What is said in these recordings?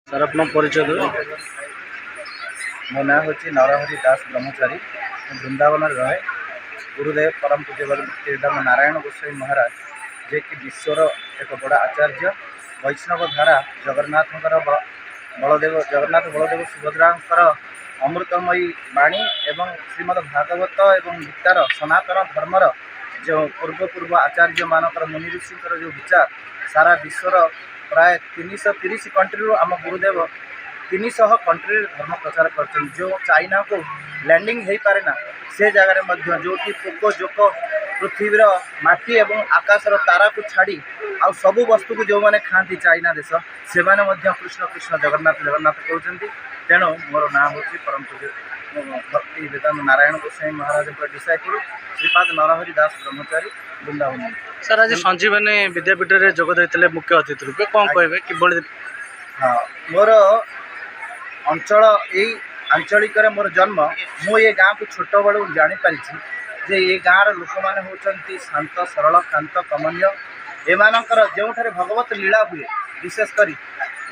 Sir अपना परिचय देवे। मो ना हूँ नरहरि दास ब्रह्मचारी वृंदावन रहे। गुरुदेव परम पूज्य भक्तिवेदांत नारायण गोस्वामी महाराज जे कि विश्वर एक बड़ा आचार्य वैष्णव धारा जगन्नाथ बलदेव सुभद्रा अमृतमयी वाणी एवं श्रीमद् भागवत एवं गीतार सनातन धर्मर जो पूर्व आचार्य मानकर मुनि ऋषिंकर जो विचार सारा विश्वर प्राय 330 कंट्री आम गुरुदेव 300 कंट्री धर्म प्रचार कर जो चाइना को लैंडिंग हो पारे ना से जगार जो पोक जोक पृथ्वीर माटी एवं आकाशर तारा को छाड़ी आ सबू वस्तु को जो मैंने खाती चाइना देश से कृष्ण कृष्ण जगन्नाथ जगन्नाथ कहते। तेणु मोर ना हूँ परम पूज्य भक्ति वेदांत नारायण गोस्वामी महाराज डिसाइपल श्रीपाद नरहरि दास ब्रह्मचारी वृंदावन। सर आज संजीवनी विद्यापीठ में जोग देते मुख्य अतिथि रूपे कौन कहे कि हाँ मोर अंचल यही आंचलिक मोर जन्म मु ये गाँव को छोट बड़ू जापारी जे ये गाँव लोक मैंने होती शांत सरल शांत कमनीय एमानकर जो भगवत लीला हुए विशेषकर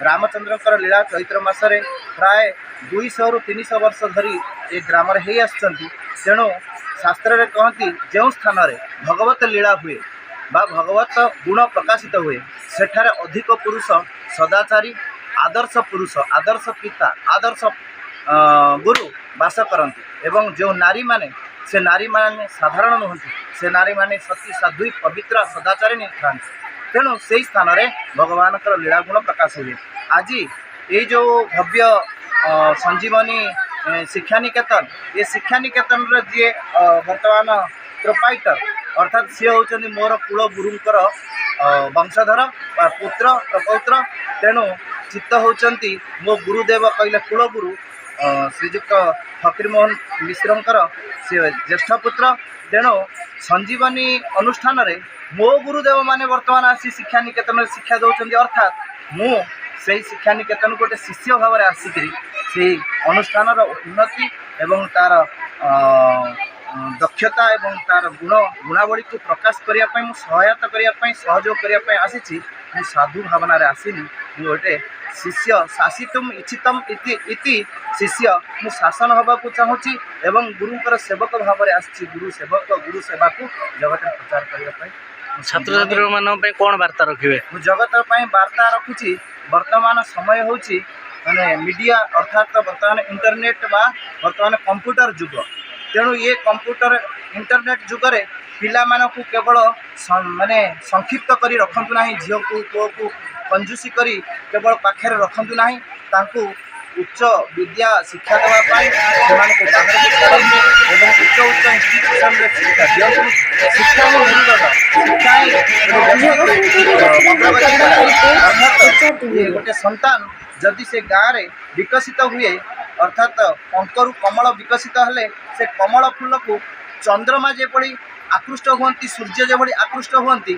रामचंद्र लीला चैत्र मासरे प्राय 200 ରୁ 300 वर्ष धरी ये ग्राम ही तेणु शास्त्र कहती जो स्थान भगवत लीला हुए बा भगवत गुण प्रकाशित हुए सेठारे अधिक पुरुष सदाचारी आदर्श पुरुष आदर्श पिता आदर्श गुरु बास करती एवं जो नारी माने से नारी माने साधारण नुहति से नारी माने सती साध्वी पवित्र सदाचारी नहीं था। तेणु से स्थान में भगवान लीला गुण प्रकाश हुए। आज ये जो भव्य संजीवनी शिक्षा निकेतन ये शिक्षा निकेतन जी बर्तमान प्रोपाइटर अर्थात सी होती मोर कूल गुरुंकर वंशधर पुत्र प्रपौत्र। तेणु चित्त होती मो गुरुदेव कहले कुलगुरु श्रीजुक्त फकीरमोहन मिश्रंकर से ज्येष्ठ पुत्र। तेणु संजीवनी अनुष्ठान रे मो गुरुदेव माने वर्तमान आसी शिक्षा निकेतन शिक्षा दौरान अर्थात मु से शिक्षा निकेतन गोटे शिष्य भाव में आसिक से अनुष्ठान उन्नति एवं तार दक्षता एवं तार गुणावली को प्रकाश करने सहायता करने सहयोग करने आसी साधु भावना आसीनी गोटे शिष्य शासितुम इच्छितम इति शिष्य मु शासन हवा को चाहूँगी एवं गुरुंकर सेवक भाव में आसी गुरु सेवक गुरु सेवा को जगत प्रचार करने छात्र छात्री मान कौन वार्ता रखिए जगत वार्ता रखुची। वर्तमान समय होची माने मीडिया अर्थात वर्तमान इंटरनेट बा वर्तमान कंप्यूटर युग। तेणु ये कंप्यूटर इंटरनेट जुगरे पिला मानकु केवल माने संक्षिप्त करी रखंतु नाही झियो को पुओ को कंजूसी करी केवल पाखे रखंतु नाही तांकु उच्च विद्या शिक्षा देवा पाई सेमानकु बाहर करंतु एवं उच्च इंस्टीट्यूशन रे शिक्षा दियंतु। शिक्षा में शिक्षा गोटे संतान जदि से गाँव में विकसित हुए अर्थात पंकरु कमल विकसित हेले से कमल फूल को चंद्रमा जेपड़ी आकृष्ट हुंती सूर्य जेपड़ी आकृष्ट हुंती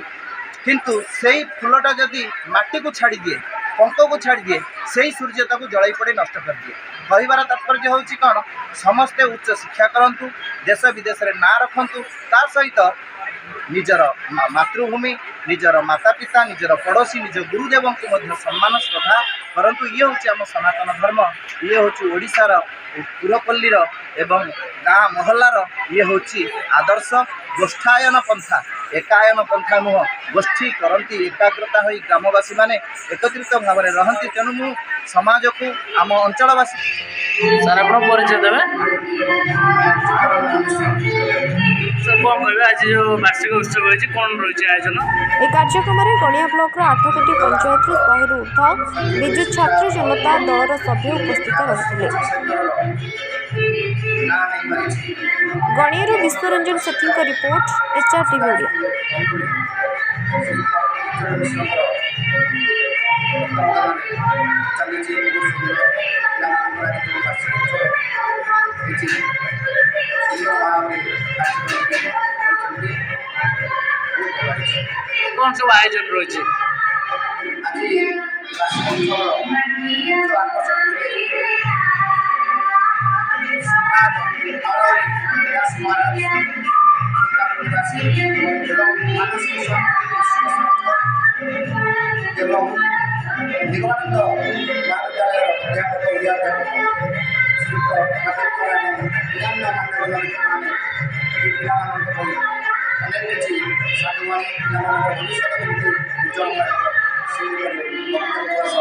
किंतु से फूलटा जदि माटी को छाड़ी दिए पंक को छाड़ी दिए से सूर्यता को जलाई पड़े नष्ट कर दिए। कहबार तात्पर्य हूँ कौन समस्ते उच्च शिक्षा करूँ देश विदेश में ना रखु ता सहित निजर मातृभूमि निजर माता पिता निजर पड़ोशी निज गुरुदेव को सम्मान श्रद्धा परंतु ये हूँ आम सनातन धर्म ये हूँ ओडिशार पुरपल्लीर एवं गाँ महलार ये हूँ आदर्श गोष्ठायन पंथा एकायन पंथा नुह गोष्ठी करती एकाग्रता हो ग्रामवासी माने एकत्रित भाव में रहती। तेणु मु समाज को आम अंचलवासी सर अपना परिचय देवे कौन कहे आज जो वार्षिक उत्सव होती कौन रही आयोजन ए कार्यक्रम में गणिया ब्लॉक 8 कोटी पंचायत 100 रु ऊर्ध विजु छात्र जनता दलर सभ्य उपस्थित रही। गणिया विश्वरंजन सेठी का रिपोर्ट HRTV ओडिया। कौन सब आयोजन रही निगमानंद ଅନ୍ୟାନ୍ୟ ମାନ୍ୟଗଣ୍ୟ ବ୍ୟକ୍ତିମାନେ ଏଠି ପିଲାମାନଙ୍କ ପାଇଁ ଅନେକ କିଛି ସାଧୁବାଣୀ ପିଲାମାନଙ୍କର ଭବିଷ୍ୟତ କେମିତି ଉଜ୍ଜଳ ହେବ ସେହି ଉପରେ ବକ୍ତବ୍ୟ ଦେବା